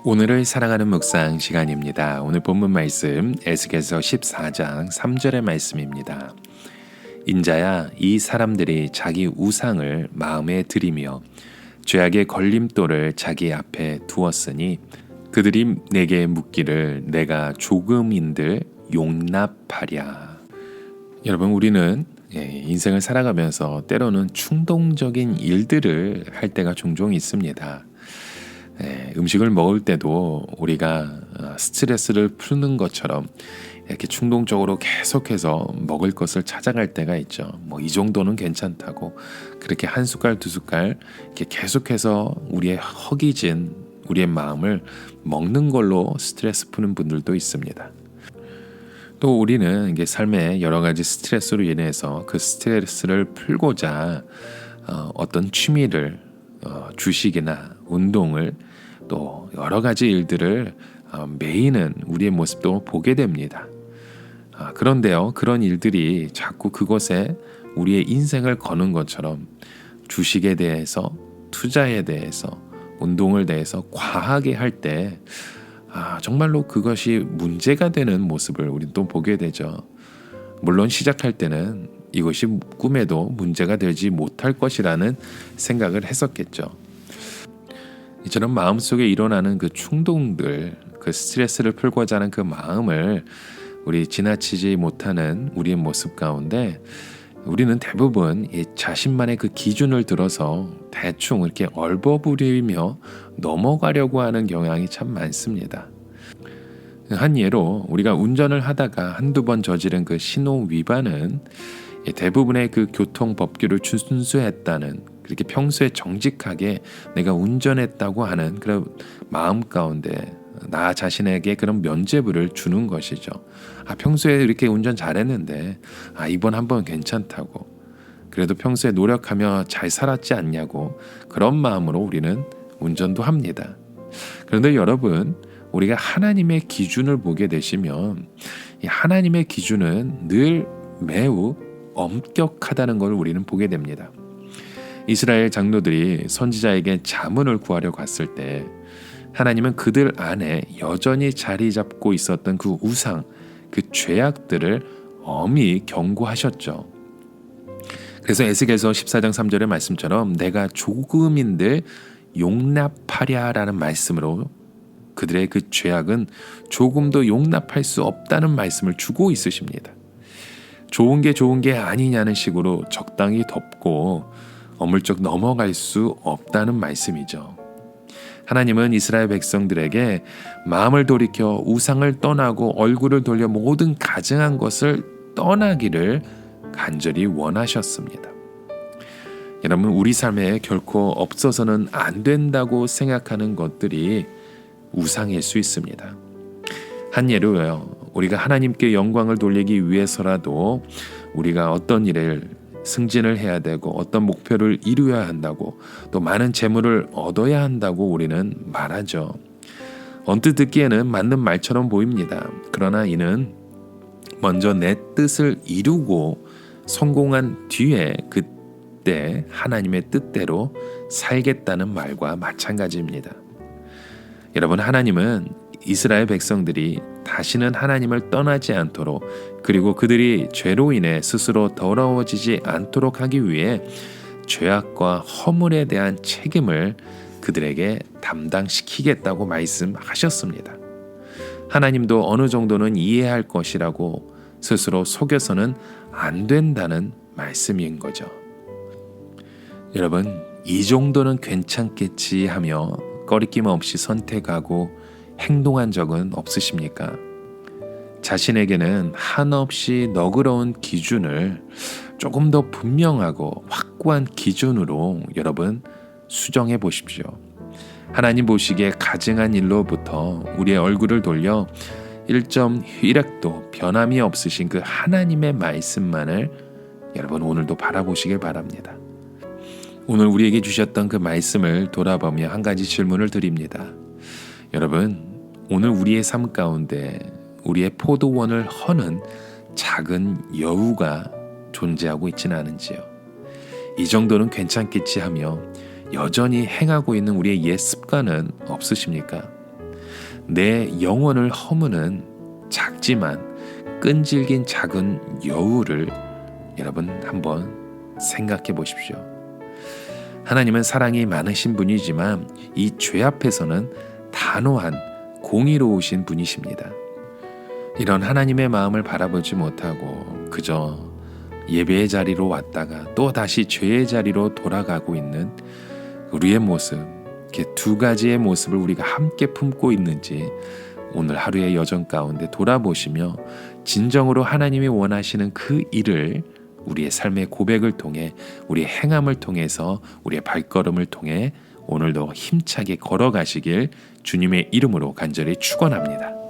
오늘을 사랑하는 묵상 시간입니다. 오늘 본문 말씀 에스겔서 14장 3절의 말씀입니다. 인자야, 이 사람들이 자기 우상을 마음에 들이며 죄악의 걸림돌을 자기 앞에 두었으니 그들이 내게 묻기를 내가 조금인들 용납하랴. 여러분, 우리는 인생을 살아가면서 때로는 충동적인 일들을 할 때가 종종 있습니다. 음식을 먹을 때도 우리가 스트레스를 푸는 것처럼 이렇게 충동적으로 계속해서 먹을 것을 찾아갈 때가 있죠. 이 정도는 괜찮다고 그렇게 한 숟갈 두 숟갈 이렇게 계속해서 우리의 허기진 우리의 마음을 먹는 걸로 스트레스 푸는 분들도 있습니다. 또 우리는 이게 삶의 여러 가지 스트레스로 인해서 그 스트레스를 풀고자 어떤 취미를 주식이나 운동을 또 여러 가지 일들을 매이는 우리의 모습도 보게 됩니다. 그런데요, 그런 일들이 자꾸 그것에 우리의 인생을 거는 것처럼 주식에 대해서, 투자에 대해서, 운동을 대해서 과하게 할 때 정말로 그것이 문제가 되는 모습을 우리는 또 보게 되죠. 물론 시작할 때는 이것이 꿈에도 문제가 되지 못할 것이라는 생각을 했었겠죠. 이처럼 마음속에 일어나는 그 충동들, 그 스트레스를 풀고자 하는 그 마음을 우리 지나치지 못하는 우리의 모습 가운데 우리는 대부분 이 자신만의 그 기준을 들어서 대충 이렇게 얼버무리며 넘어가려고 하는 경향이 참 많습니다. 한 예로 우리가 운전을 하다가 한두 번 저지른 그 신호 위반은 대부분의 그 교통 법규를 준수했다는, 그렇게 평소에 정직하게 내가 운전했다고 하는 그런 마음 가운데 나 자신에게 그런 면죄부를 주는 것이죠. 평소에 이렇게 운전 잘했는데 이번 한번 괜찮다고, 그래도 평소에 노력하며 잘 살았지 않냐고, 그런 마음으로 우리는 운전도 합니다. 그런데 여러분, 우리가 하나님의 기준을 보게 되시면 이 하나님의 기준은 늘 매우 엄격하다는 걸 우리는 보게 됩니다. 이스라엘 장로들이 선지자에게 자문을 구하려 갔을 때 하나님은 그들 안에 여전히 자리 잡고 있었던 그 우상, 그 죄악들을 엄히 경고하셨죠. 그래서 에스겔서 14장 3절의 말씀처럼 내가 조금인들 용납하랴라는 말씀으로 그들의 그 죄악은 조금도 용납할 수 없다는 말씀을 주고 있으십니다. 좋은 게 아니냐는 식으로 적당히 덮고 어물쩍 넘어갈 수 없다는 말씀이죠. 하나님은 이스라엘 백성들에게 마음을 돌이켜 우상을 떠나고 얼굴을 돌려 모든 가증한 것을 떠나기를 간절히 원하셨습니다. 여러분, 우리 삶에 결코 없어서는 안 된다고 생각하는 것들이 우상일 수 있습니다. 한 예로요, 우리가 하나님께 영광을 돌리기 위해서라도 우리가 어떤 일을 승진을 해야 되고 어떤 목표를 이루어야 한다고, 또 많은 재물을 얻어야 한다고 우리는 말하죠. 언뜻 듣기에는 맞는 말처럼 보입니다. 그러나 이는 먼저 내 뜻을 이루고 성공한 뒤에 그때 하나님의 뜻대로 살겠다는 말과 마찬가지입니다. 여러분, 하나님은 이스라엘 백성들이 다시는 하나님을 떠나지 않도록, 그리고 그들이 죄로 인해 스스로 더러워지지 않도록 하기 위해 죄악과 허물에 대한 책임을 그들에게 담당시키겠다고 말씀하셨습니다. 하나님도 어느 정도는 이해할 것이라고 스스로 속여서는 안 된다는 말씀인 거죠. 여러분, 이 정도는 괜찮겠지 하며 꺼리낌 없이 선택하고 행동한 적은 없으십니까? 자신에게는 한없이 너그러운 기준을 조금 더 분명하고 확고한 기준으로 여러분 수정해 보십시오. 하나님 보시기에 가증한 일로부터 우리의 얼굴을 돌려 1.1획도 변함이 없으신 그 하나님의 말씀만을 여러분 오늘도 바라보시길 바랍니다. 오늘 우리에게 주셨던 그 말씀을 돌아보며 한 가지 질문을 드립니다. 여러분, 오늘 우리의 삶 가운데 우리의 포도원을 허는 작은 여우가 존재하고 있지는 않은지요? 이 정도는 괜찮겠지 하며 여전히 행하고 있는 우리의 옛 습관은 없으십니까? 내 영혼을 허무는 작지만 끈질긴 작은 여우를 여러분 한번 생각해 보십시오. 하나님은 사랑이 많으신 분이지만 이 죄 앞에서는 단호한 공의로우신 분이십니다. 이런 하나님의 마음을 바라보지 못하고 그저 예배의 자리로 왔다가 또 다시 죄의 자리로 돌아가고 있는 우리의 모습, 이렇게 두 가지의 모습을 우리가 함께 품고 있는지 오늘 하루의 여정 가운데 돌아보시며 진정으로 하나님이 원하시는 그 일을 우리의 삶의 고백을 통해, 우리의 행함을 통해서, 우리의 발걸음을 통해 오늘도 힘차게 걸어가시길 주님의 이름으로 간절히 축원합니다.